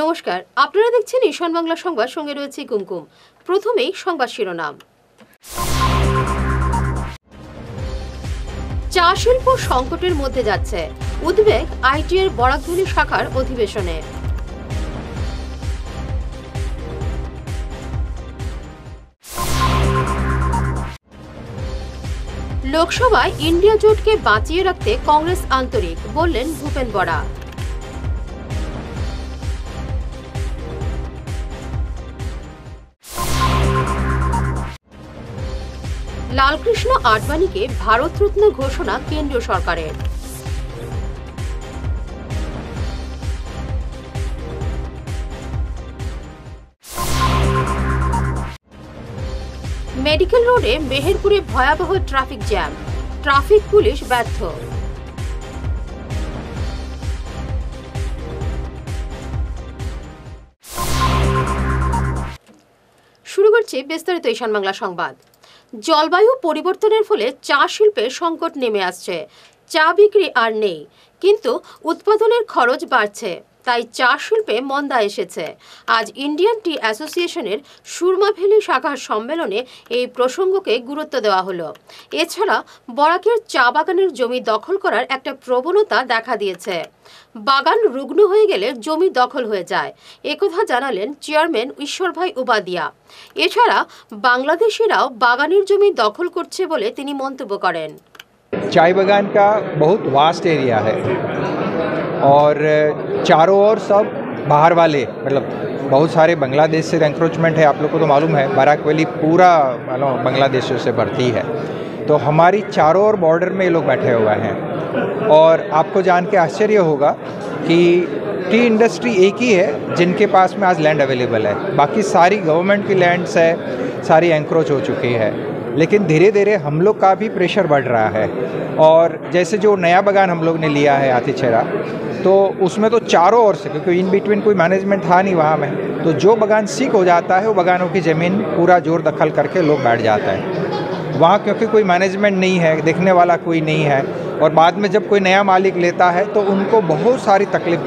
নমস্কার, আপনারা দেখছেন ঈশান বাংলা সংবাদ, সঙ্গে রয়েছে কুমকুম। প্রথমেই সংবাদ শিরোনাম। চা শিল্প সংকটের মধ্যে যাচ্ছে, উদ্বেগ আইটিএর বরাকভ্যালি শাখার অধিবেশনে। লোকসভায় ইন্ডিয়া জোটকে বাঁচিয়ে রাখতে কংগ্রেস আন্তরিক, বললেন ভূপেন বরা। লালকৃষ্ণ আডবাণীকে ভারতরত্ন ঘোষণা কেন্দ্রীয় সরকারের। মেডিকেল রোডে মেহেরপুরে ভয়াবহ ট্রাফিক জ্যাম, ট্রাফিক পুলিশ ব্যর্থ। শুরু করছি বিস্তারিত ঈশান বাংলা সংবাদ। জলবায়ু পরিবর্তনের ফলে চা শিল্পে সংকট নেমে আসছে। চা বিক্রি আর নেই, কিন্তু উৎপাদনের খরচ বাড়ছে, তাই চা শিল্পে মন্দা এসেছে। আজ ইন্ডিয়ান টি অ্যাসোসিয়েশনের সুরমা ভ্যালি শাখার সম্মেলনে এই প্রসঙ্গকে গুরুত্ব দেওয়া হলো। এছাড়া বরাকের চা বাগানের জমি দখল করার একটা প্রবণতা দেখা দিয়েছে। বাগান রুগ্ন হয়ে গেলে জমি দখল হয়ে যায়, একথা জানালেন চেয়ারম্যান ঈশ্বরভাই উপাদিয়া। এছাড়া বাংলাদেশিরাও বাগানের জমি দখল করছে বলে তিনি মন্তব্য করেন। चाय बागान का बहुत वास्ट एरिया है और चारों ओर सब बाहर वाले, मतलब बहुत सारे बांग्लादेश से एंक्रोचमेंट है। आप लोग को तो मालूम है बराक वैली पूरा बांग्लादेशियों से भरती है, तो हमारी चारों ओर बॉर्डर में ये लोग बैठे हुए हैं। और आपको जान के आश्चर्य होगा कि टी इंडस्ट्री एक ही है जिनके पास में आज लैंड अवेलेबल है, बाकी सारी गवर्नमेंट की लैंड्स है, सारी एंक्रोच हो चुकी है। लेकिन धीरे धीरे हम लोग का भी प्रेशर बढ़ रहा है। और जैसे जो नया बागान हम लोग ने लिया है आतिछेरा, तो उसमें तो चारों ओर से, क्योंकि इन बिटवीन कोई मैनेजमेंट था नहीं वहाँ में, तो जो बागान सीक हो जाता है वो बागानों की ज़मीन पूरा जोर दखल करके लोग बैठ जाता है वहाँ, क्योंकि कोई मैनेजमेंट नहीं है, देखने वाला कोई नहीं है। और बाद में जब कोई नया मालिक लेता है तो उनको बहुत सारी तकलीफ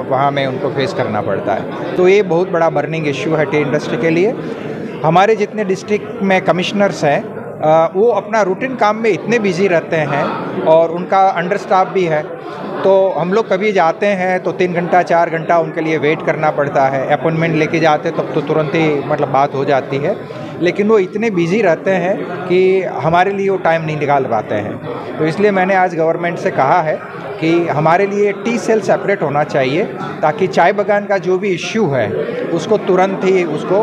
वहाँ में उनको फेस करना पड़ता है। तो ये बहुत बड़ा बर्निंग इश्यू है टी इंडस्ट्री के लिए। हमारे जितने डिस्ट्रिक्ट में कमिश्नर्स हैं वो अपना रूटीन काम में इतने बिजी रहते हैं और उनका अंडर स्टाफ भी है, तो हम लोग कभी जाते हैं तो 3 घंटा 4 घंटा उनके लिए वेट करना पड़ता है। अपॉइंटमेंट लेके जाते तब तो तुरंत ही मतलब बात हो जाती है, लेकिन वो इतने बिजी रहते हैं कि हमारे लिए वो टाइम नहीं निकाल पाते हैं। तो इसलिए मैंने आज गवर्नमेंट से कहा है कि हमारे लिए टी सेल सेपरेट होना चाहिए, ताकि चाय बागान का जो भी इश्यू है उसको तुरंत ही उसको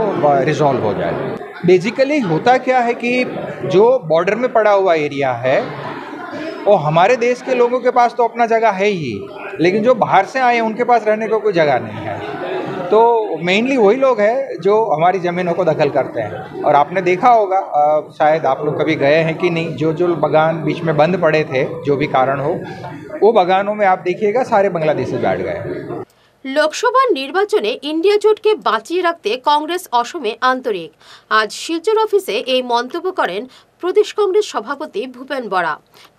रिजॉल्व हो जाए। बेसिकली होता क्या है कि जो बॉर्डर में पड़ा हुआ एरिया है वो हमारे देश के लोगों के पास तो अपना जगह है ही, लेकिन जो बाहर से आए हैं उनके पास रहने को कोई जगह नहीं है। तो मेनली वही लोग हैं जो हमारी ज़मीनों को दखल करते हैं। और आपने देखा होगा, शायद आप लोग कभी गए हैं कि नहीं, जो जो बागान बीच में बंद पड़े थे, जो भी कारण हो, वो बागानों में आप देखिएगा सारे बांग्लादेशी बैठ गए। লোকসভা নির্বাচনে ইন্ডিয়া জোটকে বাঁচিয়ে রাখতে কংগ্রেস অসমে আন্তরিক। আজ শিলচর অফিসে এই মন্তব্য করেন প্রদেশ কংগ্রেস সভাপতি ভূপেন বরা।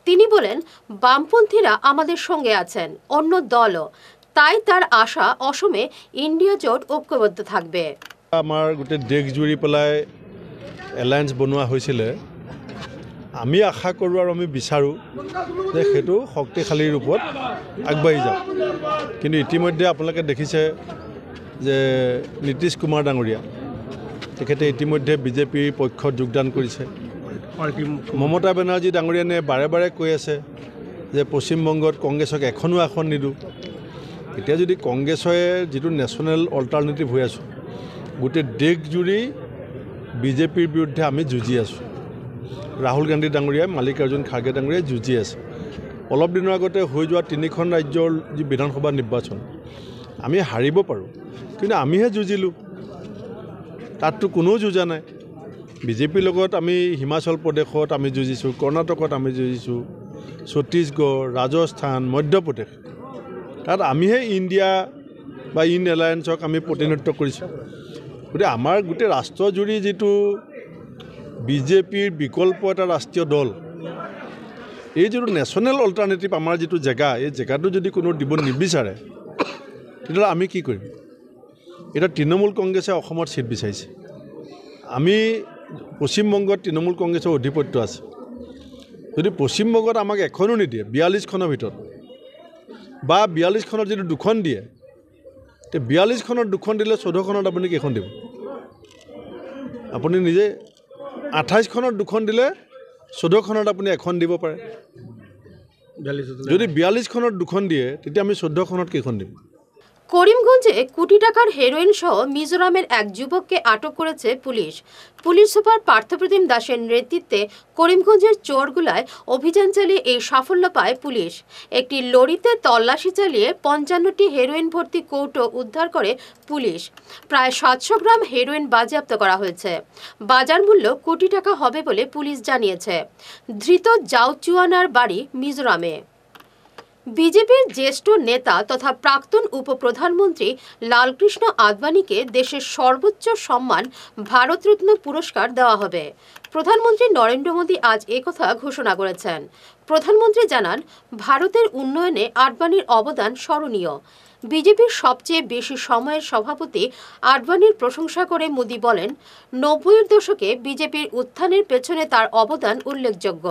তিনি বলেন, বামপন্থীরা আমাদের সঙ্গে আছেন, অন্য দলও, তাই তার আশা অসমে ইন্ডিয়া জোট ঐক্যবদ্ধ থাকবে। আমাৰ গোটেই দেশ জুৰি পেলাই এলায়েন্স বনোৱা হৈছিলে। আমি আশা কৰোঁ আৰু আমি বিচাৰোঁ যে সেইটো শক্তিশালী ৰূপত আগবাঢ়ি যাওক। কিন্তু ইতিমধ্যে আপোনালোকে দেখিছে যে নীতিশ কুমাৰ ডাঙৰীয়া তেখেতে ইতিমধ্যে বিজেপিৰ পক্ষত যোগদান কৰিছে। মমতা বেনাৰ্জী ডাঙৰীয়ানে বাৰে বাৰে কৈ আছে যে পশ্চিমবংগত কংগ্ৰেছক এখনো আসন নিদিওঁ। এতিয়া যদি কংগ্ৰেছে যিটো নেশ্যনেল অল্টাৰনেটিভ হৈ আছোঁ, গোটেই দেশজুৰি বিজেপিৰ বিৰুদ্ধে আমি যুঁজি আছোঁ। ৰাহুল গান্ধী ডাঙৰীয়াই, মাল্লিকাৰ্জুন খাৰ্গে ডাঙৰীয়াই যুঁজি আছে। অলপ দিনৰ আগতে হৈ যোৱা 3খন ৰাজ্যৰ যি বিধানসভা নিৰ্বাচন আমি হাৰিব পাৰোঁ, কিন্তু আমিহে যুঁজিলোঁ, তাততো কোনেও যুঁজা নাই। বিজেপিৰ লগত আমি হিমাচল প্ৰদেশত আমি যুঁজিছোঁ, কৰ্ণাটকত আমি যুঁজিছোঁ, ছত্তীশগড়, ৰাজস্থান, মধ্যপ্ৰদেশ, তাত আমিহে ইণ্ডিয়া বা ইন এলায়েন্সক আমি প্ৰতিনিধিত্ব কৰিছোঁ। গতিকে আমাৰ গোটেই ৰাষ্ট্ৰজুৰি যিটো বিজেপিৰ বিকল্প এটা ৰাষ্ট্ৰীয় দল, এই যিটো নেশ্যনেল অল্টাৰনেটিভ আমাৰ যিটো জেগা, এই জেগাটো যদি কোনো দিব নিবিচাৰে তেতিয়াহ'লে আমি কি কৰিম? এতিয়া তৃণমূল কংগ্ৰেছে অসমৰ ছিট বিচাৰিছে। আমি পশ্চিমবংগত তৃণমূল কংগ্ৰেছৰ অধিপত্য আছে। যদি পশ্চিমবংগত আমাক এখনো নিদিয়ে 42খনৰ ভিতৰত বা 42খনত যদি 2খন দিয়ে, তে 42খনত 2খন দিলে 14খনত আপুনি কেইখন দিব? আপুনি নিজে 28খনত 2খন দিলে 14খনত আপুনি এখন দিব পাৰে। যদি 42খনত 2খন দিয়ে তেতিয়া আমি 14খনত কেইখন দিম? করিমগঞ্জে কোটি টাকার হেরোইন সহ মিজোরামের এক যুবককে আটক করেছে পুলিশ। পুলিশ সুপার পার্থপ্রতিম দাসের নেতৃত্বে করিমগঞ্জের চোরগুলায় অভিযান চালিয়ে এই সাফল্য পায় পুলিশ। একটি লরিতে তল্লাশি চালিয়ে 55টি হেরোইন ভর্তি কৌটো উদ্ধার করে পুলিশ। প্রায় 700 গ্রাম হেরোইন বাজেয়াপ্ত করা হয়েছে। বাজার মূল্য কোটি টাকা হবে বলে পুলিশ জানিয়েছে। ধৃত জাউচুয়ানার বাড়ি মিজোরামে। বিজেপির জ্যেষ্ঠ নেতা তথা প্রাক্তন উপপ্রধানমন্ত্রী লালকৃষ্ণ আদবানিকে দেশের সর্বোচ্চ সম্মান ভারতরত্ন পুরস্কার দেওয়া হবে। প্রধানমন্ত্রী নরেন্দ্র মোদী আজ একথা ঘোষণা করেছেন। প্রধানমন্ত্রী জানান, ভারতের উন্নয়নে আদবানির অবদান স্মরণীয়। বিজেপির সবচেয়ে বেশি সময়ের সভাপতি আদবানির প্রশংসা করে মোদী বলেন, 90-এর দশকে বিজেপির উত্থানের পেছনে তার অবদান উল্লেখযোগ্য।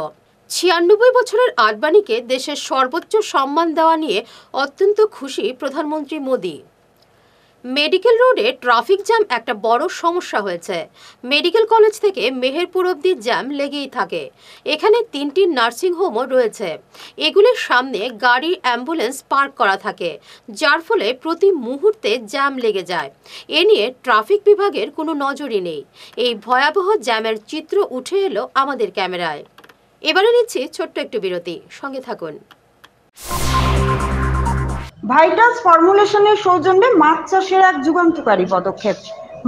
96 বছরের আদবানিকে দেশের সর্বোচ্চ সম্মান দেওয়া নিয়ে অত্যন্ত খুশি প্রধানমন্ত্রী মোদী। মেডিকেল রোডে ট্রাফিক জ্যাম একটা বড় সমস্যা হয়েছে। মেডিকেল কলেজ থেকে মেহেরপুর অবধি জ্যাম লেগেই থাকে। এখানে 3টি নার্সিংহোমও রয়েছে। এগুলির সামনে গাড়ি, অ্যাম্বুলেন্স পার্ক করা থাকে, যার ফলে প্রতি মুহূর্তে জ্যাম লেগে যায়। এ নিয়ে ট্রাফিক বিভাগের কোনো নজরই নেই। এই ভয়াবহ জ্যামের চিত্র উঠে এলো আমাদের ক্যামেরায়। এবারে নিচ্ছি ছোট্ট একটু বিরতি, সঙ্গে থাকুন। ভাইটাস ফর্মুলেশনের সৌজন্যে মাছ চাষের এক যুগান্তকারী পদক্ষেপ।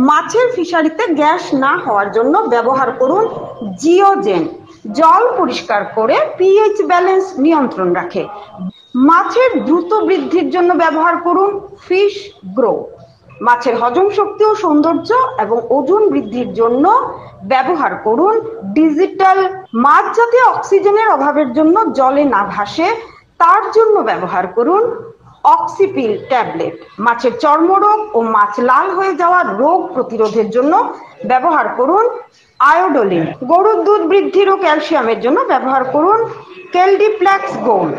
মাছের ফিশারিতে গ্যাস না হওয়ার জন্য ব্যবহার করুন জিওজেন। জল পরিষ্কার করে পিএইচ ব্যালেন্স নিয়ন্ত্রণ রাখে। মাছের দ্রুত বৃদ্ধির জন্য ব্যবহার করুন ফিশ গ্রো। মাছের হজম শক্তি ও সৌন্দর্য এবং ওজন বৃদ্ধির জন্য ব্যবহার করুন ডিজিটাল। মাছ যাতে অক্সিজেনের অভাবের জন্য জলে না ভাসে তার জন্য ব্যবহার করুন অক্সিপিল ট্যাবলেট। মাছের চর্মরোগ ও মাছ লাল হয়ে যাওয়ার রোগ প্রতিরোধের জন্য ব্যবহার করুন আয়োডোলিন। গরুর দুধ বৃদ্ধির ও ক্যালসিয়ামের জন্য ব্যবহার করুন কেলডিপ্লেক্স গোল্ড।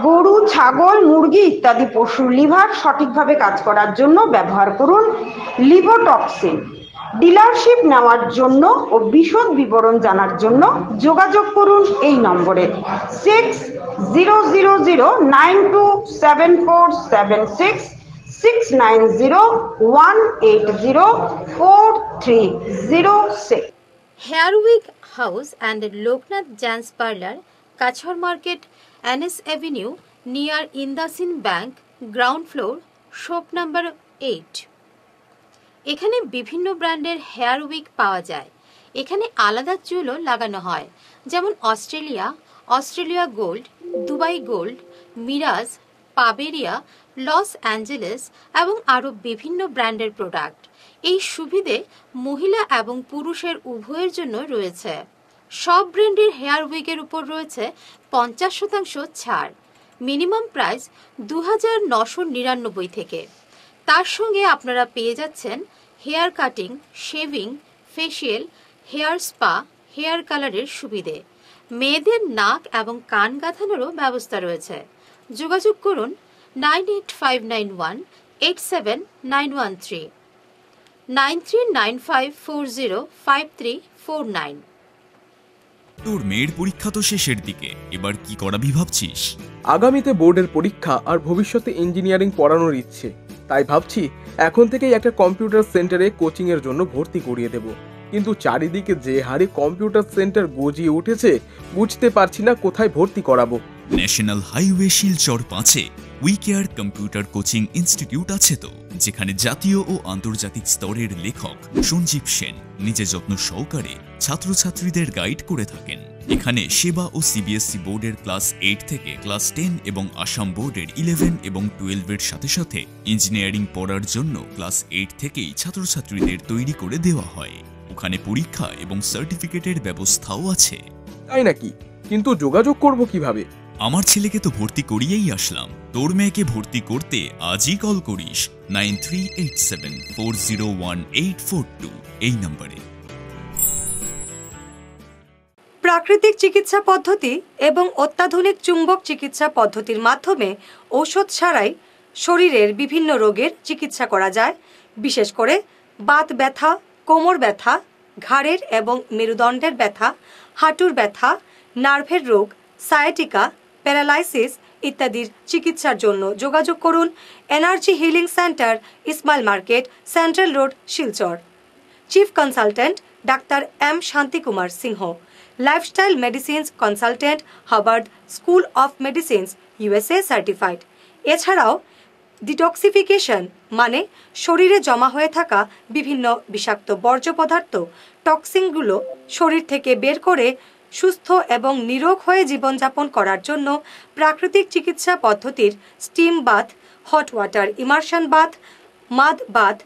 গরু, ছাগল, মুরগি ইত্যাদি পশুর লিভার সঠিকভাবে কাজ করার জন্য ব্যবহার করুন লিভোটক্সিন। ডিলারশিপ নেওয়ার জন্য ও বিশদ বিবরণ জানার জন্য যোগাযোগ করুন এই নম্বরে 6000927476 69018043006। Hair week house and Loknath gents parlour, Cachar market, NS avenue, near IndusInd bank, ground floor, shop number 8। এখানে বিভিন্ন ব্র্যান্ডের হেয়ার উইক পাওয়া যায়। এখানে আলাদা চুলও লাগানো হয়, যেমন অস্ট্রেলিয়া গোল্ড, দুবাই গোল্ড, মিরাজ, পাবেরিয়া, লস অ্যাঞ্জেলেস এবং আরও বিভিন্ন ব্র্যান্ডের প্রোডাক্ট। এই সুবিধে মহিলা এবং পুরুষের উভয়ের জন্য রয়েছে। সব ব্র্যান্ডের হেয়ার উইকের উপর রয়েছে 50% ছাড়। মিনিমাম প্রাইস 2999 থেকে। তার সঙ্গে আপনারা পেয়ে যাচ্ছেন hair cutting, shaving, facial, hair spa, hair কালারের সুবিধে। মেয়েদের নাক এবং কান গাঁথানোরও ব্যবস্থা রয়েছে। যোগাযোগ করুন 98591879113 9395405349। তোর মেয়ের পরীক্ষা তো শেষের দিকে, এবার কি করাবি ভাবছিস? আগামীতে বোর্ডের পরীক্ষা আর ভবিষ্যতে ইঞ্জিনিয়ারিং পড়ানোর ইচ্ছে, তাই ভাবছি এখন থেকেই একটা কম্পিউটার সেন্টারে কোচিং এর জন্য ভর্তি করিয়ে দেব। কিন্তু চারিদিকে যে হারে কম্পিউটার সেন্টার গজিয়ে উঠেছে, বুঝতে পারছি না কোথায় ভর্তি করাবো। ন্যাশনাল হাইওয়ে শিলচর 5-এ উইকেয়ার কম্পিউটার কোচিং ইনস্টিটিউট আছে তো, যেখানে জাতীয় ও আন্তর্জাতিক স্তরের লেখক সঞ্জীব সেন নিজে যত্ন সহকারে ছাত্রছাত্রীদের গাইড করে থাকেন। এখানে সেবা ও CBSE বোর্ডের ক্লাস 8 থেকে ক্লাস 10 এবং আসাম বোর্ডের 11 এবং 12-এর সাথে সাথে ইঞ্জিনিয়ারিং পড়ার জন্য ক্লাস 8 থেকেই ছাত্রছাত্রীদের তৈরি করে দেওয়া হয়। ওখানে পরীক্ষা এবং সার্টিফিকেটের ব্যবস্থাও আছে। তাই নাকি? কিন্তু যোগাযোগ করব কিভাবে? আমার ছেলেকে তো ভর্তি করিয়েই আসলাম, তোর মেয়েকে ভর্তি করতে আজই কল করিস 9387401842 এই নম্বরে। প্রাকৃতিক চিকিৎসা পদ্ধতি এবং অত্যাধুনিক চুম্বক চিকিৎসা পদ্ধতির মাধ্যমে ঔষধ ছাড়াই শরীরের বিভিন্ন রোগের চিকিৎসা করা যায়। বিশেষ করে বাত ব্যথা, কোমর ব্যথা, ঘাড়ের এবং মেরুদণ্ডের ব্যথা, হাঁটুর ব্যথা, নার্ভের রোগ, সায়াটিকা, প্যারালাইসিস ইত্যাদির চিকিৎসার জন্য যোগাযোগ করুন energy healing centre, Ismail market, central road, Silchar. Chief consultant doctor M Shantikumar Singh, lifestyle medicines consultant, Harvard school of medicines, USA certified. এছাড়াও ডিটক্সিফিকেশন মানে শরীরে জমা হয়ে থাকা বিভিন্ন বিষাক্ত বর্জ্য পদার্থ, টক্সিনগুলো শরীর থেকে বের করে সুস্থ এবং নিরোগ হয়ে জীবনযাপন করার জন্য প্রাকৃতিক চিকিৎসা পদ্ধতির steam bath, hot water immersion bath, mud bath,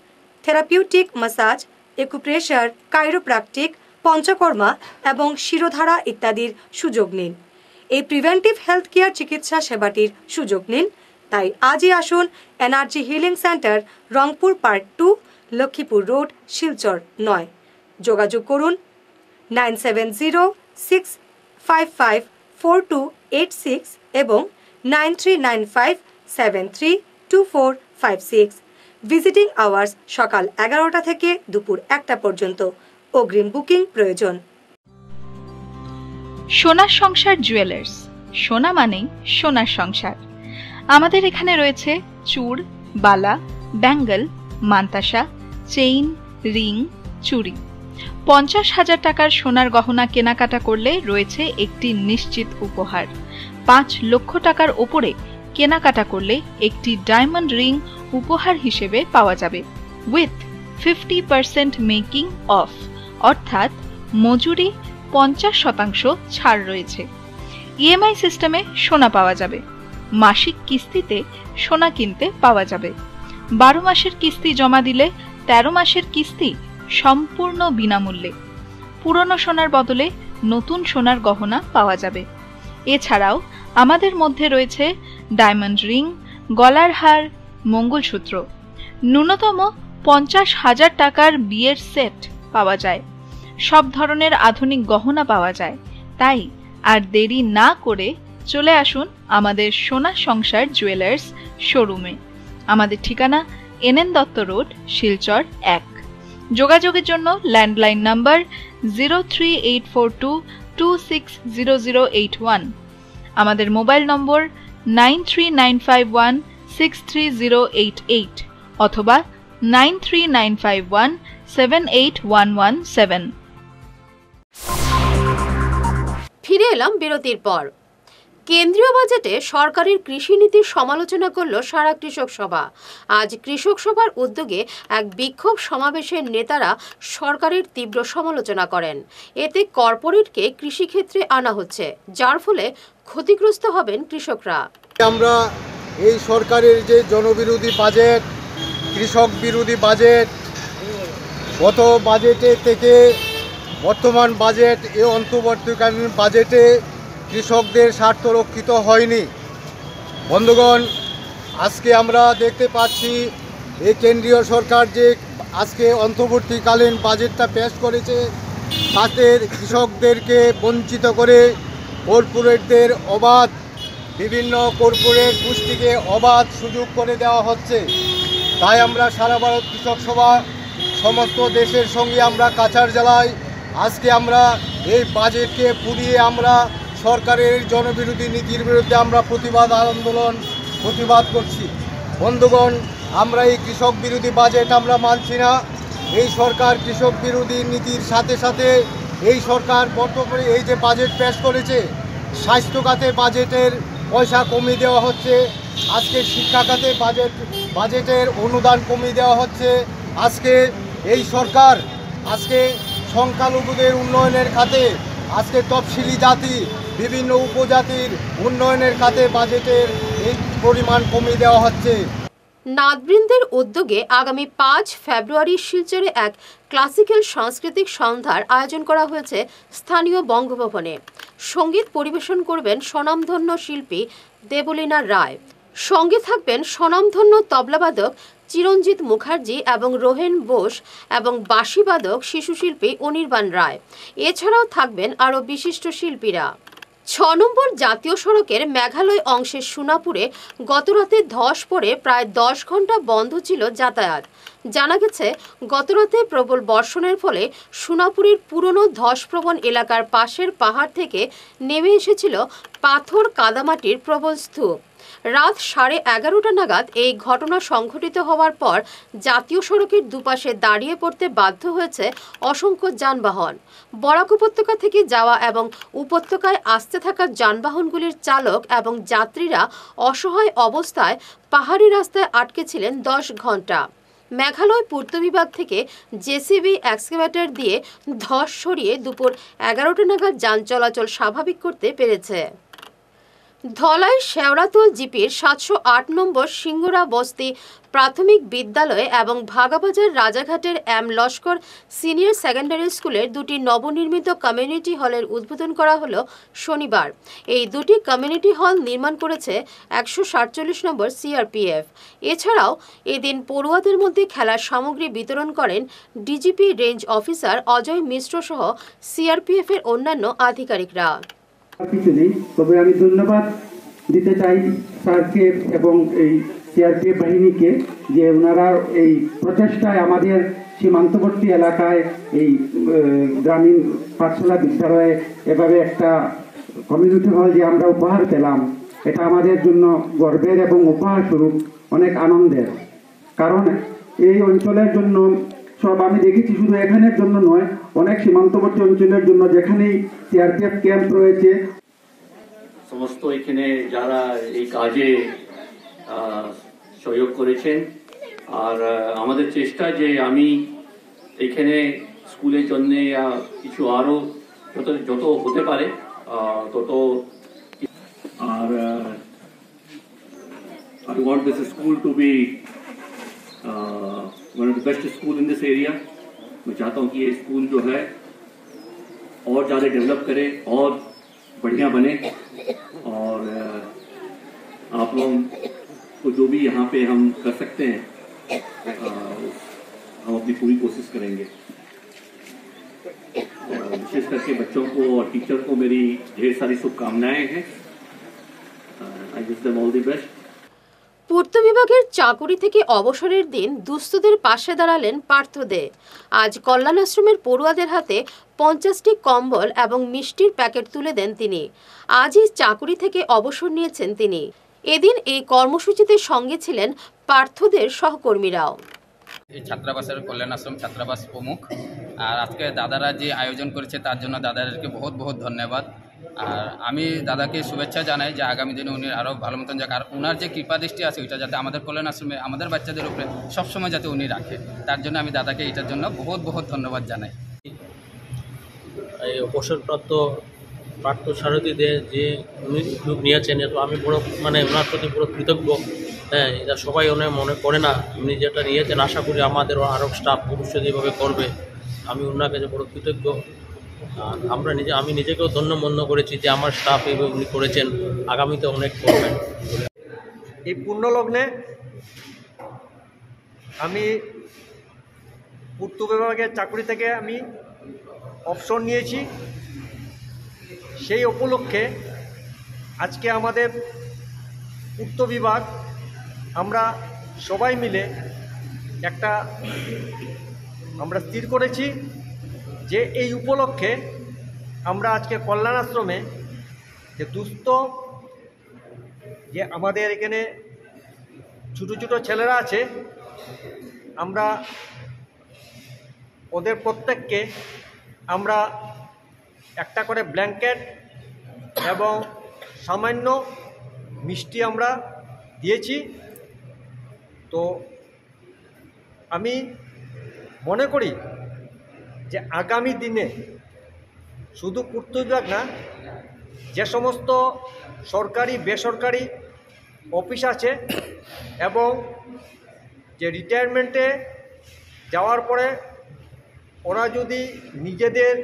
therapeutic massage, acupressure, chiropractic, Panchakarma এবং শিরোধারা ইত্যাদির সুযোগ নিন। এই প্রিভেন্টিভ হেলথ কেয়ার চিকিৎসা সেবাটির সুযোগ নিন। তাই আজই আসুন energy healing centre, Rangpur part 2, Lakshmipur road, Silchar 9। যোগাযোগ করুন 9706554286 এবং 9395732456। ভিজিটিং আওয়ার্স সকাল 11টা থেকে দুপুর 1টা পর্যন্ত। অগ্রিম বুকিং প্রয়োজন। সোনার সংসার জুয়েলার্স, সোনা মানেই সোনার সংসার। আমাদের এখানে রয়েছে চূড়, বালা, ব্যাঙ্গল, মান্তাসা, চেইন, রিং, চুড়ি। 50,000 টাকার সোনার গহনা কেনাকাটা করলে রয়েছে একটি নিশ্চিত উপহার। 5 লক্ষ টাকার ওপরে কেনাকাটা করলে একটি ডায়মন্ড রিং উপহার হিসেবে পাওয়া যাবে উইথ 50% মেকিং অফ, অর্থাৎ মজুরি 50% ছাড় রয়েছে। EMI সিস্টেমে সোনা পাওয়া যাবে। মাসিক কিস্তিতে সোনা কিনতে পাওয়া যাবে। 12 মাসের কিস্তি জমা দিলে 13 মাসের কিস্তি সম্পূর্ণ বিনামূল্যে। পুরনো সোনার বদলে নতুন সোনার গহনা পাওয়া যাবে। এছাড়াও আমাদের মধ্যে রয়েছে ডায়মন্ড রিং, গলার হার, মঙ্গলসূত্র। ন্যূনতম 50,000 টাকার বিয়ের সেট পাওয়া যায়। সব ধরনের আধুনিক গহনা পাওয়া যায়। তাই আর দেরি না করে চলে আসুন আমাদের সোনা সংসার জুয়েলার্স শোরুমে। আমাদের ঠিকানা NN দত্ত রোড, শিলচর 1। যোগাযোগের জন্য ল্যান্ডলাইন নাম্বার 03842260081, আমাদের মোবাইল নম্বর 9395163088 অথবা 9395178117। ফিরে এলাম বিরতির পর। কেন্দ্রীয় বাজেটে সরকারের কৃষি নীতির সমালোচনা করল সারা কৃষক সভা। আজ কৃষক সভার উদ্যোগে এক বিক্ষোভ সমাবেশের নেতারা সরকারের তীব্র সমালোচনা করেন। এতে কর্পোরেটকে কৃষিক্ষেত্রে আনা হচ্ছে, যার ফলে ক্ষতিগ্রস্ত হবেন কৃষকরা। আমরা এই সরকারের যে জনবিরোধী বাজেট, কৃষক বিরোধী বাজেট, গত বাজেটে থেকে বর্তমান বাজেট, এই অন্তর্বর্তীকালীন বাজেটে কৃষকদের স্বার্থ রক্ষিত হয়নি। বন্ধুগণ, আজকে আমরা দেখতে পাচ্ছি এই কেন্দ্রীয় সরকার যে আজকে অন্তর্বর্তীকালীন বাজেটটা পেশ করেছে, তাতে কৃষকদেরকে বঞ্চিত করে কর্পোরেটদের অবাধ, বিভিন্ন কর্পোরেট গোষ্ঠীকে অবাধ সুযোগ করে দেওয়া হচ্ছে। তাই আমরা সারা ভারত কৃষক সভা সমস্ত দেশের সঙ্গে আমরা কাছাড় জেলায় আজকে আমরা এই বাজেটকে পুড়িয়ে আমরা সরকারের জনবিরোধী নীতির বিরুদ্ধে আমরা প্রতিবাদ করছি। বন্ধুগণ, আমরা এই কৃষক বিরোধী বাজেট আমরা মানছি না। এই সরকার কৃষক বিরোধী নীতির সাথে সাথে এই সরকার বর্তমানে এই যে বাজেট পেশ করেছে, স্বাস্থ্য খাতে বাজেটের পয়সা কমিয়ে দেওয়া হচ্ছে, আজকে শিক্ষা খাতে বাজেটের অনুদান কমিয়ে দেওয়া হচ্ছে। আজকে এই সরকার আজকে সংখ্যালঘুদের উন্নয়নের খাতে, আজকে তফসিলি জাতি, বিভিন্ন উপজাতির উন্নয়নের খাতে বাজেটের এই পরিমাণ কমিয়ে দেওয়া হচ্ছে। নাথবৃন্দের উদ্যোগে আগামী 5 ফেব্রুয়ারি শিলচরে এক ক্লাসিক্যাল সাংস্কৃতিক সন্ধ্যার আয়োজন করা হয়েছে স্থানীয় বঙ্গভবনে। সঙ্গীত পরিবেশন করবেন স্বনামধন্য শিল্পী দেবলীনা রায়। সঙ্গে থাকবেন স্বনামধন্য তবলাবাদক চিরঞ্জিত মুখার্জি এবং রোহেন বোস এবং বাঁশিবাদক শিশুশিল্পী অনির্বাণ রায়। এছাড়াও থাকবেন আরও বিশিষ্ট শিল্পীরা। ৬ নম্বর জাতীয় সড়কের মেঘালয় অংশের সোনাপুরে গতরাতে ধস পড়ে প্রায় ১০ ঘন্টা বন্ধ ছিল যাতায়াত। জানা গেছে, গতরাতে প্রবল বর্ষণের ফলে সোনাপুরের পুরনো ধসপ্রবণ এলাকার পাশের পাহাড় থেকে নেমে এসেছিল পাথর কাদামাটির প্রবল স্তূপ। রাত 11:30 নাগাদ এই ঘটনা সংঘটিত হওয়ার পর জাতীয় সড়কের দুপাশে দাঁড়িয়ে পড়তে বাধ্য হয়েছে অসংখ্য যানবাহন। বরাক উপত্যকা থেকে যাওয়া এবং উপত্যকায় আসতে থাকা যানবাহনগুলির চালক এবং যাত্রীরা অসহায় অবস্থায় পাহাড়ি রাস্তায় আটকে ছিলেন 10 ঘন্টা। মেঘালয় পূর্ত বিভাগ থেকে জেসিবি এক্সকাভেটর দিয়ে ধস সরিয়ে দুপুর 11টা নাগাদ যান চলাচল স্বাভাবিক করতে পেরেছে। ধলাই শেওড়াতল জিপির 708 নম্বর সিঙ্গুরা বস্তি প্রাথমিক বিদ্যালয় এবং Bhagabazar রাজাঘাটের M Laskar senior secondary স্কুলের দুটি নবনির্মিত কমিউনিটি হলের উদ্বোধন করা হলো শনিবার। এই দুটি কমিউনিটি হল নির্মাণ করেছে 147 নম্বর সিআরপিএফ। এছাড়াও এদিন পড়ুয়াদের মধ্যে খেলার সামগ্রী বিতরণ করেন ডিজিপি রেঞ্জ অফিসার অজয় মিশ্র সহ সিআরপিএফ এর অন্যান্য আধিকারিকরা। কিছু নেই, তবে আমি ধন্যবাদ দিতে চাই স্যারকে এবং এই সিআরপিএফ বাহিনীকে যে ওনারা এই প্রচেষ্টায় আমাদের সীমান্তবর্তী এলাকায় এই গ্রামীণ পাঠশালা বিদ্যালয়ে এভাবে একটা কমিউনিটি হল যে আমরা উপহার পেলাম, এটা আমাদের জন্য গর্বের এবং উপহার স্বরূপ অনেক আনন্দের। কারণ এই অঞ্চলের জন্য সব আমি দেখেছি, শুধু এখানের জন্য নয়, অনেক সীমান্তবর্তী অঞ্চলের জন্য যেখানেই সিআরপিএফ ক্যাম্প রয়েছে। সমস্ত এখানে যারা এই কাজে সহযোগ করেছেন, আর আমাদের চেষ্টা যে আমি এখানে স্কুলের জন্য কিছু আরো যত হতে পারে তত। আর I want this school to be one of the best school in this area. मैं चाहता हूँ कि ये स्कूल जो है और ज़्यादा डेवलप करे और बढ़िया बने, और आप लोग को जो भी यहाँ पे हम कर सकते हैं हम अपनी पूरी कोशिश करेंगे। विशेष करके बच्चों को और टीचर को मेरी ढेर सारी शुभकामनाएं हैं। I wish them all the best. পূর্ত বিভাগের চাকুরি থেকে অবসরের দিন দুস্থদের পাশে দাঁড়ালেন পার্থ দে। আজ কল্যাণ আশ্রমের পড়ুয়াদের হাতে 50টি কম্বল এবং মিষ্টির প্যাকেট তুলে দেন তিনি। আজই চাকুরি থেকে অবসর নিয়েছেন তিনি। এদিন এই কর্মসূচিতে সঙ্গে ছিলেন পার্থদের সহকর্মীরাও। এই ছাত্রাবাসের কল্যাণ আশ্রম ছাত্রাবাস প্রমুখ, আর আজকে দাদারা যে আয়োজন করেছে তার জন্য দাদাদেরকে বহুত বহুত ধন্যবাদ। আর আমি দাদাকে শুভেচ্ছা জানাই যে আগামী দিনে উনি আরও ভালো মতন যাক, আর ওনার যে কৃপা দৃষ্টি আছে ওইটা যাতে আমাদের কল্যাণ আশ্রমে আমাদের বাচ্চাদের উপরে সবসময় যাতে উনি রাখে, তার জন্য আমি দাদাকে এটার জন্য বহুত বহুত ধন্যবাদ জানাই। এই অবসরপ্রাপ্ত পার্থ সারথী দে যে উনি উদ্যোগ নিয়েছেন, তো আমি বড় ওনার প্রতি পুরো কৃতজ্ঞ। হ্যাঁ, এটা সবাই অনেক মনে করে না, উনি যেটা নিয়েছেন আশা করি আমাদেরও আরও স্টাফ ভবিষ্যতে এভাবে করবে। আমি ওনার কাছে বড় কৃতজ্ঞ। আর আমি নিজেকেও ধন্য মনে করেছি যে আমার স্টাফ এইভাবে উনি করেছেন, আগামীতে অনেক করবেন। এই পূর্ণলগ্নে আমি পূর্ত বিভাগের চাকরি থেকে আমি অবসর নিয়েছি। সেই উপলক্ষে আজকে আমাদের পূর্ত বিভাগ আমরা সবাই মিলে আমরা স্থির করেছি যে এই উপলক্ষে আমরা আজকে কল্যাণ আশ্রমে যে দুস্থ যে আমাদের এখানে ছোটো ছোটো ছেলেরা আছে, আমরা ওদের প্রত্যেককে আমরা একটা করে ব্ল্যাঙ্কেট এবং সামান্য মিষ্টি আমরা দিয়েছি। তো আমি মনে করি যে আগামী দিনে শুধু পূর্ত বিভাগ না, যে সমস্ত সরকারি বেসরকারি অফিস আছে এবং যে রিটায়ারমেন্টে যাওয়ার পরে ওরা যদি নিজেদের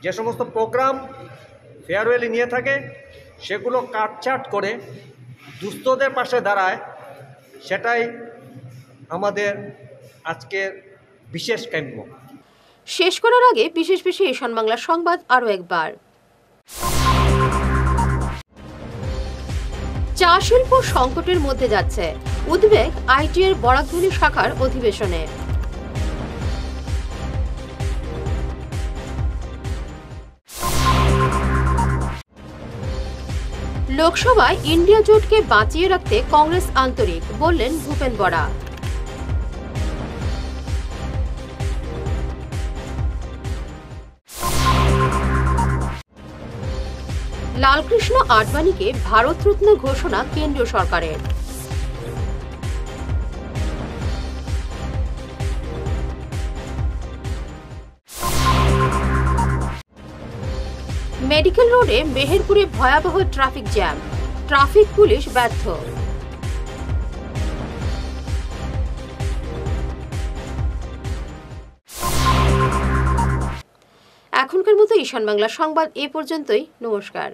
যে সমস্ত প্রোগ্রাম ফেয়ারওয়েলে নিয়ে থাকে সেগুলো কাটছাট করে দুস্থদের পাশে দাঁড়ায়, সেটাই আমাদের আজকের বিশেষ কাম্য। শেষ করার আগে বিশেষ ঈশান বাংলা সংবাদ আরও একবার। চা শিল্প সংকটের মধ্যে যাচ্ছে, উদ্বেগ আইটিএর বরাকভ্যালি শাখার অধিবেশনে। লোকসভায় ইন্ডিয়া জোটকে বাঁচিয়ে রাখতে কংগ্রেস আন্তরিক, বললেন ভূপেন বরা। লালকৃষ্ণ আডবাণীকে ভারতরত্ন ঘোষণা কেন্দ্রীয় সরকারের। মেডিকেল রোডে মেহেরপুরে ভয়াবহ ট্রাফিক জ্যাম, ট্রাফিক পুলিশ ব্যর্থ। এখনকার মতো ঈশান বাংলা সংবাদ এ পর্যন্তই। নমস্কার।